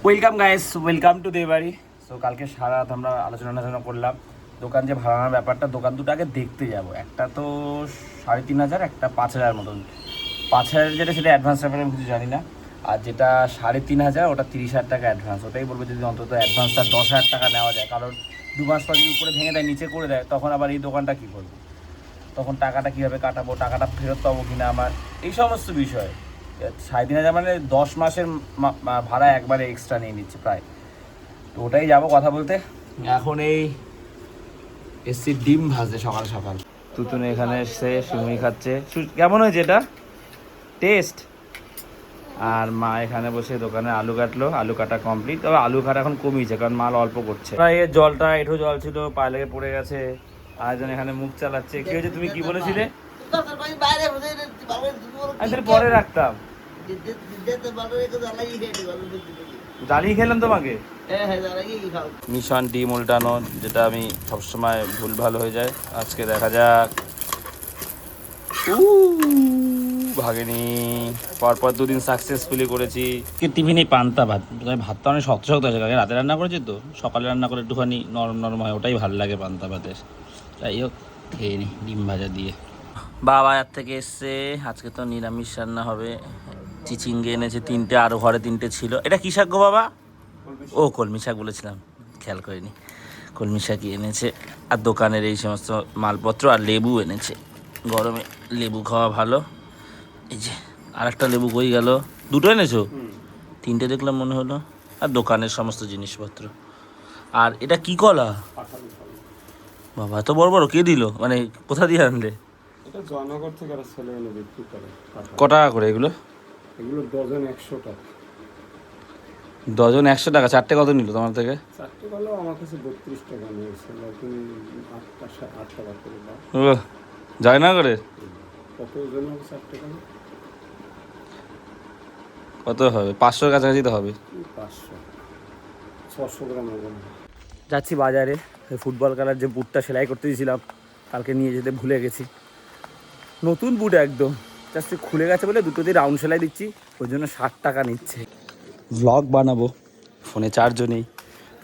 Welcome guys, welcome to দেবাড়ি। So কালকে সারা রাত আমরা আলোচনা করলাম দোকান যে ভাড়ানোর ব্যাপারটা। দোকান দুটো আগে দেখতে যাব, একটা তো 3,500, একটা 5,000 মতন। 5,000 যেটা সেটা অ্যাডভান্স ব্যাপারে আমি কিছু জানি না, আর যেটা 3,500 ওটা 30,000 টাকা অ্যাডভান্স। ওটাই বলবো যদি অন্তত অ্যাডভান্সটা 10,000 টাকা নেওয়া যায়, কারণ 2 মাস পর যদি উপরে ভেঙে দেয় নিচে করে দেয় তখন আবার এই দোকানটা কী করবো, তখন টাকাটা কীভাবে কাটাবো, টাকাটা ফেরত পাবো কিনা আমার, এই সমস্ত বিষয়। 3,500 মানে 10 মাসের ভাড়া একবারে এক্সট্রা নিয়ে নিচ্ছে প্রায়। তো ওটাই যাবো কথা বলতে। এখন এই এসছি ডিম ভাজতে সকাল সকাল। তুতুন এখানে এসে সিমুই খাচ্ছে। কেমন হয়েছে এটা টেস্ট? আর মা এখানে বসে দোকানে আলু কাটলো, আলু কাটা কমপ্লিট। তবে আলু কাটা এখন কমিয়েছে কারণ মাল অল্প করছে। এর জলটা একটু জল ছিল, পায়ে লেগে পড়ে গেছে। আরেকজন এখানে মুখ চালাচ্ছে। কি হয়েছে, তুমি কি বলেছিলে? আমি পরে রাখতাম, জ্বালিয়ে খেলাম তোমাকে। মিশন ডিম উল্টানো, যেটা আমি সবসময় ভুল ভাল হয়ে যায়। আজকে দেখা যাক। ভাগেনি, পরপর 2 দিন সাকসেসফুলি করেছি। টিফিনে পান্তা ভাত, ভাতটা অনেক শক্ত শক্ত আছে, রাতে রান্না করেছি তো, সকালে রান্না করে একটুখানি নরম নরম হয়, ওটাই ভালো লাগে পান্তা ভাতের। যাই হোক, খেয়ে নি ডিম ভাজা দিয়ে। বাবা এর থেকে এসছে, আজকে তো নিরামিষ রান্না হবে। চিচিঙ্গে এনেছে 3টে, আরও ঘরে 3টে ছিল। এটা কী শাক গো বাবা? ও কলমি শাক বলেছিলাম, খেয়াল করিনি। কলমি শাকই এনেছে, আর দোকানের এই সমস্ত মালপত্র, আর লেবু এনেছে। গরমে লেবু খাওয়া ভালো। এই যে আর একটা লেবু কই গেল? 2টো এনেছো? 3টে দেখলাম মনে হলো। আর দোকানের সমস্ত জিনিসপত্র। আর এটা কি কলা বাবা, এত বড় বড় কে দিল? মানে কোথা দিয়ে আনলে? এটা জয়নগর থেকে আর ছেলে এনে বিক্রি করে। ক টাকা করে এগুলো? এগুলো ডজন 100 টাকা। ডজন 100 টাকা। 4টে কত নিল তোমার থেকে? 4টে গেলেও আমার কাছে 32 টাকা নিয়েছিল। তুমি 8 টাকা করে দাও। ও যায় না করে কত ওজন হবে 4 টাকা? কত হবে? 500-এর কাছাকাছি তো হবে। 500 600 গ্রাম হবে। যাচ্ছি বাজারে, ফুটবল খেলার যে বুটটা সেলাই করতে দিয়েছিলাম কালকে নিয়ে যেতে ভুলে গেছি। নতুন বুট একদম, জাস্ট খুলে গেছে বলে 2টো দিয়ে রাউন্ড সেলাই দিচ্ছি, ওই জন্য 60 টাকা নিচ্ছে। ভ্লগ বানাবো, ফোনে চার্জও নেই,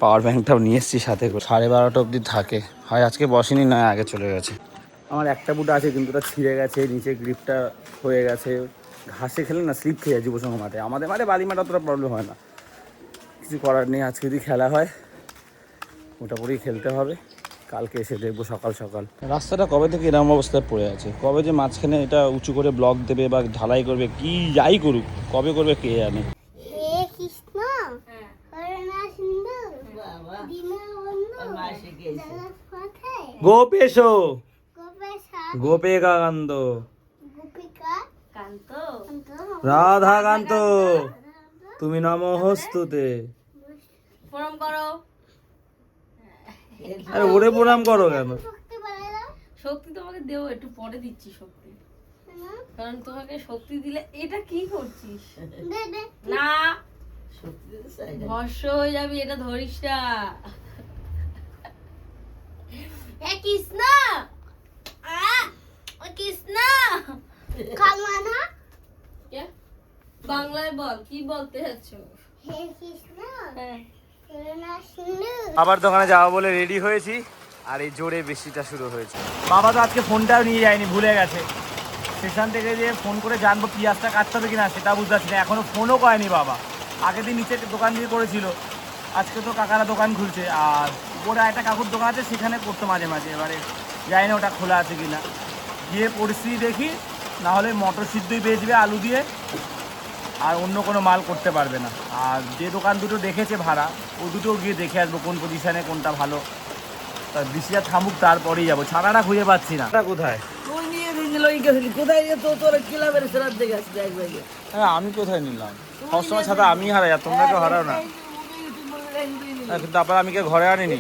পাওয়ার ব্যাঙ্কটাও নিয়ে এসেছি সাথে করে। 12:30 অবধি থাকে, হয় আজকে বসেনি, নয় আগে চলে গেছে। আমার একটা বুট আছে কিন্তু ওটা ছিঁড়ে গেছে, নিচে গ্রিপটা হয়ে গেছে। ঘাসে খেলে না স্লিপ খেয়ে যায় যুবসংঘ মাঠে, আমাদের মাঠে বালি মাঠ অতটা প্রবলেম হয় না, কিছু করার নেই। আজকে যদি খেলা হয় ওটা পরেই খেলতে হবে, কালকে এসে দেখবো সকাল সকাল। রাস্তাটা কবে থেকে এরকম অবস্থায় পড়ে আছে, কবে যে মাঝখানে এটা উঁচু করে ব্লক দেবে বা ঢালাই করবে, কি যাই করুক, কবে করবে কে জানে। গোপেশো গোপেকাকান্ত রাধাকান্ত তুমি নমঃস্তুতে। প্রণাম করো। আরে ওরে প্রণাম করো কেন? শক্তি তোমাকে দেও, একটু পরে দিচ্ছি শক্তি, কারণ তোমাকে শক্তি দিলে। এটা কি করছিস? না, ভস্য হয়ে যাবি, এটা ধরিস না। কৃষ্ণ কৃষ্ণ বাংলায় বল, কি বলতে চাচ্ছ? আবার দোকানে যাওয়া বলে রেডি হয়েছি, আর এই জোরে বৃষ্টিটা শুরু হয়েছে। বাবা তো আজকে ফোনটাও নিয়ে যায়নি, ভুলে গেছে। স্টেশন থেকে যে ফোন করে জানবো পিঁয়াজটা কাটতে হবে কিনা সেটা বুঝতে পারছি না, এখনো ফোনও করেনি বাবা। আগের দিন নিচে দোকান দিয়ে করেছিল, আজকে তো কাকারা দোকান খুলছে, আর উপরে একটা কাকুর দোকান আছে সেখানে করতো মাঝে মাঝে। এবারে জানি না ওটা খোলা আছে কিনা, গিয়ে পরিস্থিতি দেখি, না হলে মটর সিদ্ধই বেচবে আলু দিয়ে, আর অন্য কোনো মাল করতে পারবে না। আর যে দোকান দুটো দেখেছে ভাড়া, ও দুটো গিয়ে দেখে আসবো কোন পজিশানে কোনটা ভালো। তা বৃষ্টিটা থামুক তারপরেই যাবো, ছানাটা খুঁজে পাচ্ছি না। কোথায় হ্যাঁ আমি কোথায় নিলাম? সবসময় ছাতা আমি হারাই, আর তোমরা কেউ হারাও না। কিন্তু আবার আমি কে ঘরে আনিনি।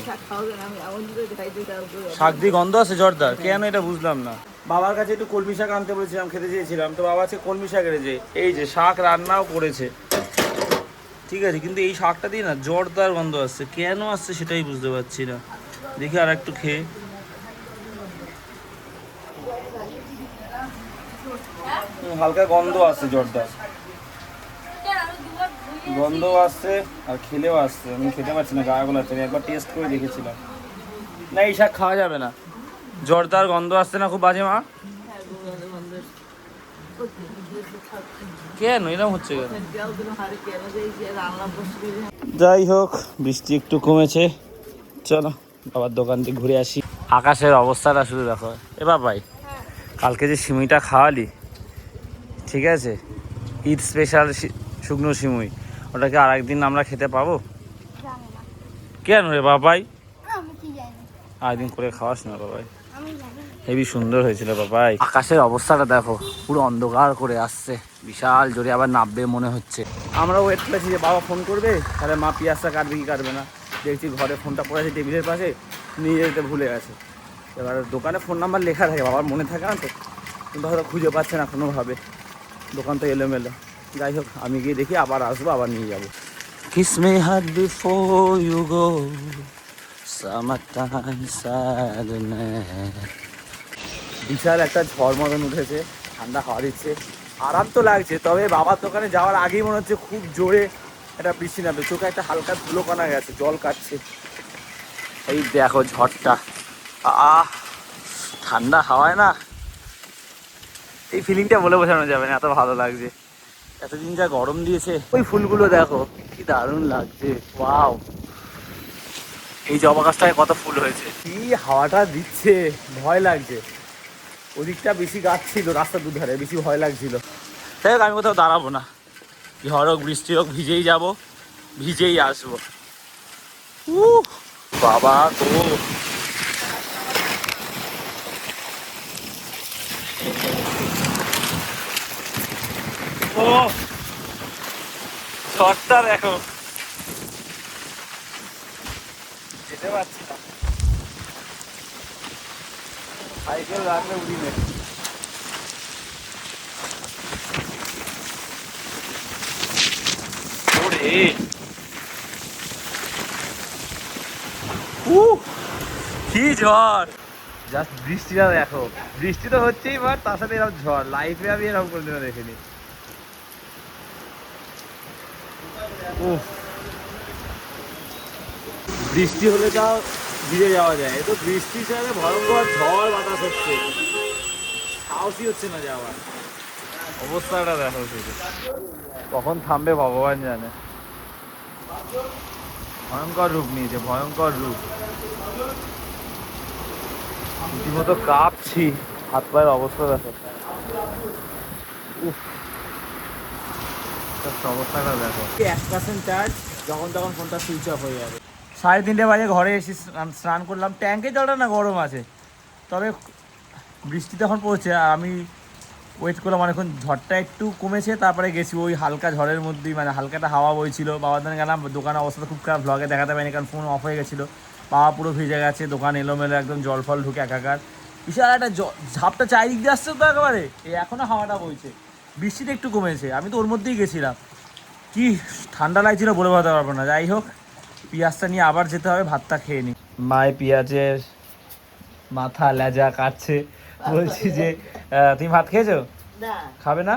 শাক দিয়ে গন্ধ আছে জর্দার, কেন এটা বুঝলাম না। বাবার কাছে একটু কলমি শাক আনতে বলেছিলাম, খেতে চেয়েছিলাম, তো বাবা আছে কলমি শাক এনেছে। এই যে শাক রান্নাও করেছে, ঠিক আছে, কিন্তু এই শাকটা দিয়ে না জর্দার গন্ধ আসছে, কেন আসছে সেটাই বুঝতে পারছি না। দেখি আর একটু খেয়ে। হালকা গন্ধ আসছে জর্দার। গন্ধ আসছে আর খেলেও আসছে, আমি খেতে পারছি না, গা গোলাচ্ছে। আমি একবার টেস্ট করে দেখেছিলাম, না এই শাক খাওয়া যাবে না। জর্দার গন্ধ আসছে না খুব বাজে মা? কেন এরকম হচ্ছে কেন? যাই হোক, বৃষ্টি একটু কমেছে, চলো বাবার দোকান থেকে ঘুরে আসি। আকাশের অবস্থাটা শুধু দেখো। এ বাবাই, কালকে যে সিমুইটা খাওয়ালি, ঠিক আছে, ঈদ স্পেশাল শুকনো সিমুই, ওটাকে আর একদিন আমরা খেতে পাবো? কেন রে বাবাই? আরেকদিন করে খাওয়াস না বাবাই, হেবি সুন্দর হয়েছিল বাবাই। আকাশের অবস্থাটা দেখো, পুরো অন্ধকার করে আসছে, বিশাল জোরে আবার নামবে মনে হচ্ছে। আমরা ওয়েট করেছি যে বাবা ফোন করবে, তাহলে মা পেঁয়াজটা কাটবে কি কাটবে না। দেখছি ঘরে ফোনটা পড়ে আছে টেবিলের পাশে, নিয়ে যেতে ভুলে গেছে। এবার দোকানে ফোন নাম্বার লেখা থাকে, বাবার মনে থাকে না তো, কিন্তু হয়তো খুঁজে পাচ্ছে না কোনোভাবে, দোকান তো এলোমেলো। যাই হোক, আমি গিয়ে দেখি, আবার আসবো, আবার নিয়ে যাবো। Kiss me hard before you go, summertime sadness. বিশাল একটা ঝড় মতন উঠেছে, ঠান্ডা হাওয়া দিচ্ছে, আরাম তো লাগছে। তবে বাবার দোকানে যাওয়ার আগেই মনে হচ্ছে খুব জোরে একটা বৃষ্টি নামবে, চোখে একটা হালকা ধুলো কণা গেছে, জল কাটছে। এই দেখো ঝড়টা, ঠান্ডা হাওয়ায় না, এই ফিলিংটা বলে বোঝানো যাবে না, এত ভালো লাগছে। এতদিন যা গরম দিয়েছে, ওই ফুলগুলো দেখো কি দারুণ লাগছে, ওয়াও। এই জবা গাছটায় কত ফুল হয়েছে, কি হাওয়াটা দিচ্ছে, ভয় লাগছে। ওদিকটা বেশি গাছ ছিল রাস্তার দুধারে, বেশি ভয় লাগছিল। তাই হোক, আমি কোথাও দাঁড়াবো না, ঝড় হোক বৃষ্টি হোক, ভিজেই যাবো, ভিজেই আসবো। বাবা গো, ও ঝড়টা দেখো, যেতে পারছি না, সাইকেল রাখলে উড়ি নেই। কি ঝড়, জাস্ট বৃষ্টিটা দেখো, বৃষ্টি তো হচ্ছেই, বাট তার সাথে এরকম ঝড়, লাইফে আমি এরকম কোনোদিনও দেখিনি। বৃষ্টি হলে তাও ভিজে যাওয়া যায়, এ তো বৃষ্টির সাথে ভয়ঙ্কর ঝড় বাতাস হচ্ছে, সাহসই হচ্ছে না যাওয়ার। অবস্থাটা দেখো শুধু, কখন থামবে ভগবান জানে। ভয়ঙ্কর রূপ নিয়েছে, ভয়ঙ্কর রূপ, রীতিমতো কাঁপছি, হাত পায়ের অবস্থা দেখো, অবস্থাটা দেখো। 1% চার্জ, যখন তখন ফোনটা সুইচ অফ হয়ে যাবে। 3:30 বাজে ঘরে এসে স্নান করলাম, ট্যাঙ্কে জলটা না গরম আছে, তবে বৃষ্টি তখন পড়ছে, আর আমি ওয়েট করলাম অনেকক্ষণ, ঝড়টা একটু কমেছে, তারপরে গেছি ওই হালকা ঝড়ের মধ্যেই, মানে হালকাটা হাওয়া বইছিল। বাবার দোকানে গেলাম, দোকানের অবস্থা খুব খারাপ, ব্লগে দেখাতে পারিনি কারণ ফোন অফ হয়ে গেছিলো। বাবা পুরো ভিজে গেছে, দোকান এলোমেলো একদম, জল ফল ঢুকে একাকার, বিশাল একটা ঝাপটা চারিদিক দিয়ে আসছে তো একেবারে। এই এখনও হাওয়াটা বইছে, বৃষ্টিটা একটু কমেছে, আমি তো ওর মধ্যেই গেছিলাম, কি ঠান্ডা লাগছিল বলে বোঝাতে পারবো না। যাই হোক, পেঁয়াজটা নিয়ে আবার যেতে হবে, ভাতটা খেয়ে নিই। মায়ে পেঁয়াজের মাথা লেজা কাটছে, বলছি যে তুমি ভাত খেয়েছো? খাবে না?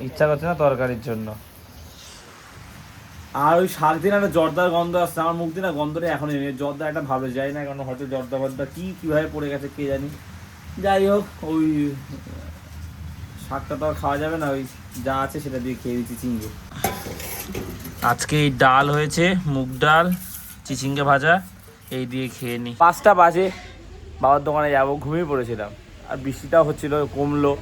ইচ্ছা করছে না তরকারির জন্য। আর ওই শাক দিন একটা জর্দার গন্ধ আসছে, আমার মুখ দিয়ে না গন্ধটা এখন জর্দা একটা ভালো যায় না, কারণ হয়তো জর্দা বর্দা কিভাবে পড়ে গেছে কে জানি। যাই হোক, ওই শাকটা তো আর খাওয়া যাবে না, ওই যা আছে সেটা দিয়ে খেয়ে দিচ্ছি চিংড়ি। আজকে এই ডাল হয়েছে, মুগ ডাল, চিচিঙ্গে ভাজা, এই দিয়ে খেয়ে নিই। 5টা বাজে, বাবার দোকানে যাবো, ঘুমিয়ে পড়েছিলাম, আর বৃষ্টিটাও হচ্ছিল, কমলো।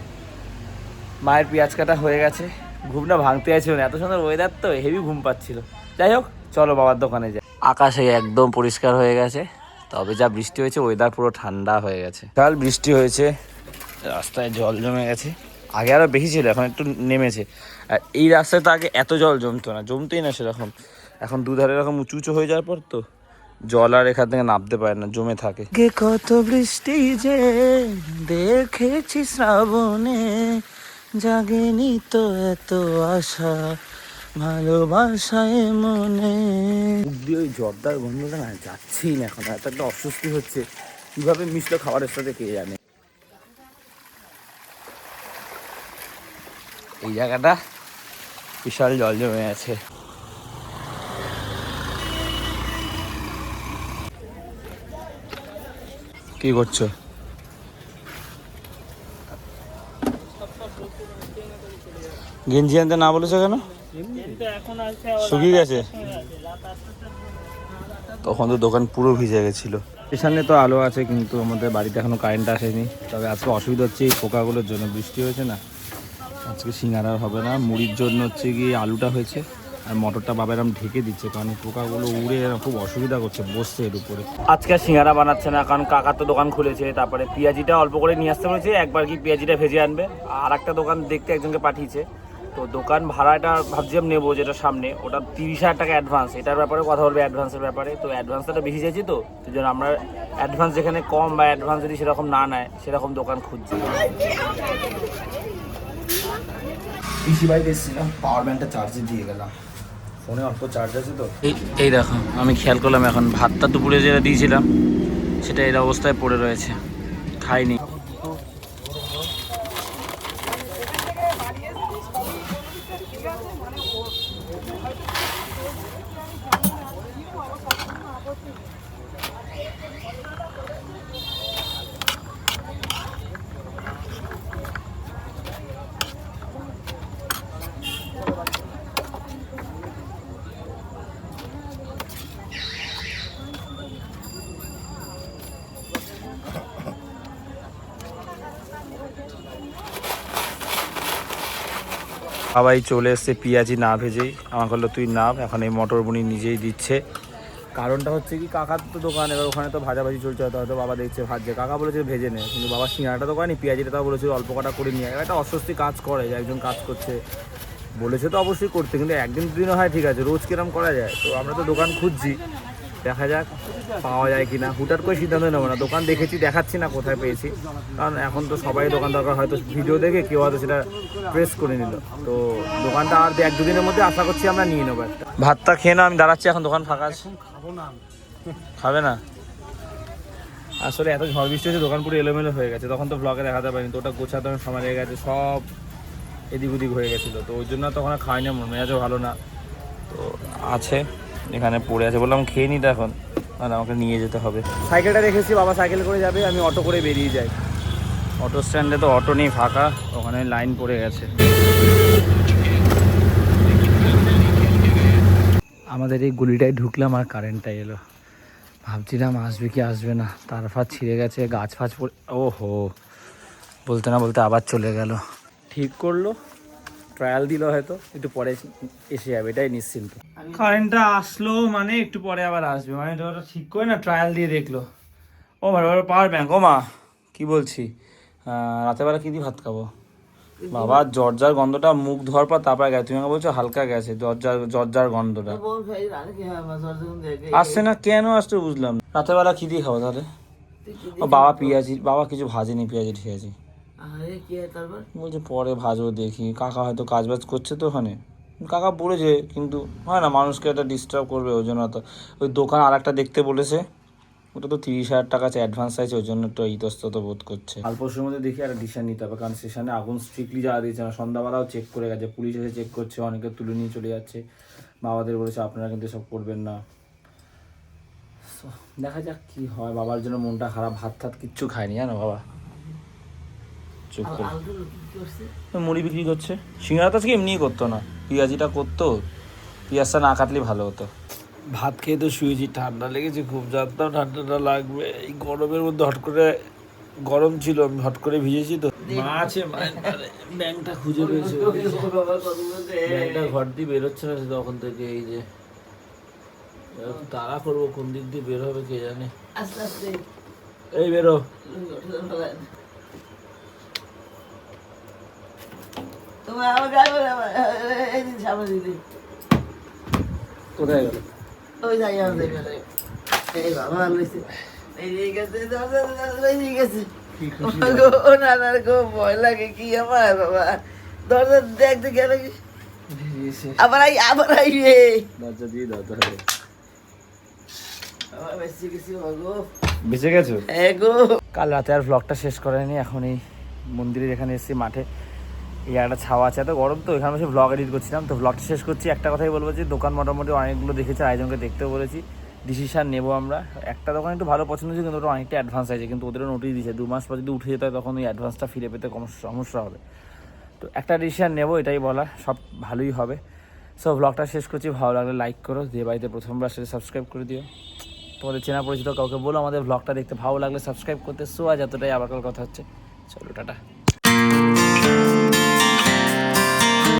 মায়ের পেঁয়াজ কাটা হয়ে গেছে, ঘুমটা ভাঙতে চাইছিল না, এত সুন্দর ওয়েদার তো, হেভি ঘুম পাচ্ছিল। যাই হোক, চলো বাবার দোকানে যাই। আকাশে একদম পরিষ্কার হয়ে গেছে, তবে যা বৃষ্টি হয়েছে, ওয়েদার পুরো ঠান্ডা হয়ে গেছে। কাল বৃষ্টি হয়েছে, রাস্তায় জল জমে গেছে, আগে আরও বেশি ছিল, এখন একটু নেমেছে। আর এই রাস্তায় তো আগে এত জল জমতো না, জমতেই না সেরকম, এখন দুধারে এরকম উঁচু উঁচু হয়ে যাওয়ার পর তো জল আর এখান থেকে নামতে পারে না, জমে থাকে। কত বৃষ্টি যে দেখেছি শ্রাবণে, জাগেনি তো এত আশা, ভালোবাসায় মনে। ওই জর্দার গন্ধটা না যাচ্ছেই না, এখন এত একটা অস্বস্তি হচ্ছে, কিভাবে মিশলো খাবারের সাথে কে জানে। এই জায়গাটা বিশাল জল জমে আছে। কি করছো? গেঞ্জি আনতে না বলেছো কেন? শুকিয়ে গেছে। তখন তো দোকান পুরো ভিজে গেছিল। স্টেশনে তো আলো আছে, কিন্তু আমাদের বাড়িতে এখনো কারেন্ট আসেনি। তবে আজকে অসুবিধা হচ্ছে এই পোকাগুলোর জন্য, বৃষ্টি হয়েছে না। আজকে সিঙ্গারা হবে না, মুড়ির জন্য হচ্ছে গিয়ে আলুটা হয়েছে, আর মটরটা বাবা এরকম ঢেকে দিচ্ছে, কারণ পোকাগুলো উড়ে খুব অসুবিধা করছে বসছে এর উপরে। আজকে সিঙ্গারা বানাচ্ছে না, কারণ কাকার তো দোকান খুলেছে। তারপরে পেঁয়াজিটা অল্প করে নিয়ে আসতে বলেছে, একবার কি পেঁয়াজিটা ভেজে আনবে। আর একটা দোকান দেখতে একজনকে পাঠিয়েছে, তো দোকান ভাড়াটা ভাবছিলাম নেবো, যেটা সামনে ওটা 30,000 টাকা অ্যাডভান্স। এটার ব্যাপারে কথা বলবে, অ্যাডভান্সের ব্যাপারে। তো অ্যাডভান্সটা বেশি চাইছি, তো সেই জন্য আমরা অ্যাডভান্স যেখানে কম বা অ্যাডভান্স যদি সেরকম না নেয় সেরকম দোকান খুঁজছি। পিসি বাড়িতে এসেছিলাম, পাওয়ার ব্যাংকটা চার্জে দিয়ে গেলাম, ফোনে অল্প চার্জ আছে তো। এই দেখো, আমি খেয়াল করলাম এখন ভাতটা দুপুরে যেটা দিয়েছিলাম সেটা এর অবস্থায় পড়ে রয়েছে, খাইনি। সবাই চলে এসছে পেঁয়াজি না ভেজেই, আমার বললো তুই নাভ। এখন এই মটর বুনি নিজেই দিচ্ছে। কারণটা হচ্ছে কি, কাকার তো দোকান, এবার ওখানে তো ভাজাভাজি চলছে, হয়তো বাবা দেখছে ভাজছে, কাকা বলেছে ভেজে নে, কিন্তু বাবা সিঙ্গারাটা তো করেনি, পেঁয়াজিটা তাও বলেছে অল্প কটা করে নিয়ে। একটা অস্বস্তি কাজ করে যে একজন কাজ করছে, বলেছে তো অবশ্যই করতে, কিন্তু একদিন দুদিনও হয় ঠিক আছে, রোজ কিরম করা যায়। তো আমরা তো দোকান খুঁজছি, দেখা যাক পাওয়া যায় কিনা। হুটার করে সিদ্ধান্ত নেবো না, দোকান দেখেছি, দেখাচ্ছি না কোথায় পেয়েছি, কারণ এখন তো সবাই দোকান দরকার। হয়তো ভিডিও দেখে কেউ হয়তো সেটা প্রেস করে নিল, তো দোকানটা আর 1-2 দিনের মধ্যে আশা করছি আমরা নিয়ে নেবো একটা। ভাতটা খেয়ে না, আমি দাঁড়াচ্ছি, এখন দোকান ফাঁকা আছে। খাবে না? আসলে এত ঝড় বৃষ্টি হয়েছে, দোকান পুরো এলোমেলো হয়ে গেছে। তখন তো ব্লগে দেখাতে পারিনি, তো ওটা গোছাতে অনেক সময় লেগে গেছে, সব এদিক ওদিক হয়ে গেছিলো, তো ওই জন্য তখন আর খাই না, মেজাজও ভালো না। তো আছে এখানে পড়ে আছে, বললাম খেয়ে নিতে এখন, আর আমাকে নিয়ে যেতে হবে। সাইকেলটা রেখেছি, বাবা সাইকেল করে যাবে, আমি অটো করে বেরিয়ে যাই। অটো স্ট্যান্ডে তো অটো নেই, ফাঁকা, ওখানে লাইন পড়ে গেছে। আমাদের এই গলিটায় ঢুকলাম আর কারেন্টটা এলো, ভাবছিলাম আসবে কি আসবে না, তার ফাঁস ছিঁড়ে গেছে, গাছ ফাছ পড়ে, ও হো, বলতে না বলতে আবার চলে গেল। ঠিক করলো, ট্রায়াল দিল, হয়তো একটু পরে এসে যাবে, এটাই নিশ্চিন্ত। কারেন্টটা আসলো মানে একটু পরে আবার আসবে, মানে ওটা ঠিক করে না ট্রায়াল দিয়ে দেখলো। ও ভালো পাওয়ার ব্যাংক। ও মা, কি বলছি, রাতেরবেলা কী দিয়ে ভাত খাবো? বাবা জর্জার গন্ধটা মুখ ধোয়ার পর তারপরে গেছে, তুমি আমাকে বলছো হালকা গেছে, জর্জার গন্ধটা আসছে না, কেন আসছে বুঝলাম না। রাতেরবেলা কী দিয়ে খাবো তাহলে? ও বাবা পেঁয়াজি, বাবা কিছু ভাজেনি, পেঁয়াজি ঠিয়াজি বলছে পরে ভাজবো, দেখি। কাকা হয়তো কাজ বাজ করছে তো ওখানে, কাকা বলেছে, কিন্তু হয় না, মানুষকে একটা ডিস্টার্ব করবে, ওই জন্য তো। ওই দোকান আর একটা দেখতে বলেছে, ওটা তো 30,000 টাকা আছে অ্যাডভান্স আছে, ওই জন্য একটু ইতস্তত বোধ করছে। কাল পরশুর মধ্যে দেখি একটা ডিসিশন নিতে হবে, কারণ স্টেশনে আগুন স্ট্রিক্টলি যাওয়া দিয়েছে না, সন্ধ্যাবেলাও চেক করে গেছে, পুলিশ এসে চেক করছে, অনেকে তুলে নিয়ে চলে যাচ্ছে। বাবাদের বলেছে আপনারা কিন্তু সব করবেন না। দেখা যাক কি হয়। বাবার জন্য মনটা খারাপ, ভাত টাত কিচ্ছু খায়নি জানো বাবা, চুপ করে মুড়ি বিক্রি করছে। সিঙ্গারা তো আজকে এমনিই করতো না, পেঁয়াজিটা করতো, পেঁয়াজটা না কাটলেই ভালো হতো। ভাত খেয়ে তো শুয়েছি, ঠান্ডা লেগেছে খুব, জানতাম ঠান্ডাটা লাগবে। এই গরমের মধ্যে হট করে, গরম ছিল, আমি হট করে ভিজেছি তো। মা আছে, ব্যাংকটা খুঁজে পেয়েছে, ব্যাংকটা ঘর দিয়ে বেরোচ্ছে না তখন থেকে। এই যে তাড়া করবো, কোন দিক দিয়ে বের হবে কে জানে। আস্তে আস্তে এই বেরো। কোথায় গেল? ওই যাই এই বাবা লইছে, এই গেছে, গেছে। ও না না, খুব ভয় লাগে কি আমার বাবা, দরজা দেখতে গেলে আবার আইবে, দরজা দিয়ে দাও তাহলে। বেঁচে গেছো? কাল রাতে আর ব্লগটা শেষ করেনি, এখন এই মন্দিরের এখানে এসেছি মাঠে। এই একটা ছাওয়া আছে, এত গরম তো এখানে বসে ব্লগ এডিট করছিলাম। তো ব্লগটা শেষ করছি, একটা কথাই বলবো যে দোকান মোটামুটি অনেকগুলো দেখেছি, আয়োজনকে দেখতেও বলেছি, ডিসিশান নেবো আমরা। একটা দোকান একটু ভালো পছন্দ হয়েছে, কিন্তু ওটা অনেকটা অ্যাডভান্স আছে, কিন্তু ওদেরও নোটিশ দিয়েছে 2 মাস পর যদি উঠে যেতে হয় তখন ওই অ্যাডভান্সটা ফিরে পেতে কম সমস্যা হবে। তো একটা ডিসিশান নেবো, এটাই বলা, সব ভালোই হবে। সো ব্লগটা শেষ করছি, ভালো লাগলে লাইক করো, যে বাড়িতে প্রথমবার সেটা সাবস্ক্রাইব করে দিও, তোমাদের চেনা পরিচিত কাউকে বলো আমাদের ব্লগটা দেখতে, ভালো লাগলে সাবস্ক্রাইব করতে। সো আজ এতটাই, আবার কাল কথা হচ্ছে, চলো টাটা।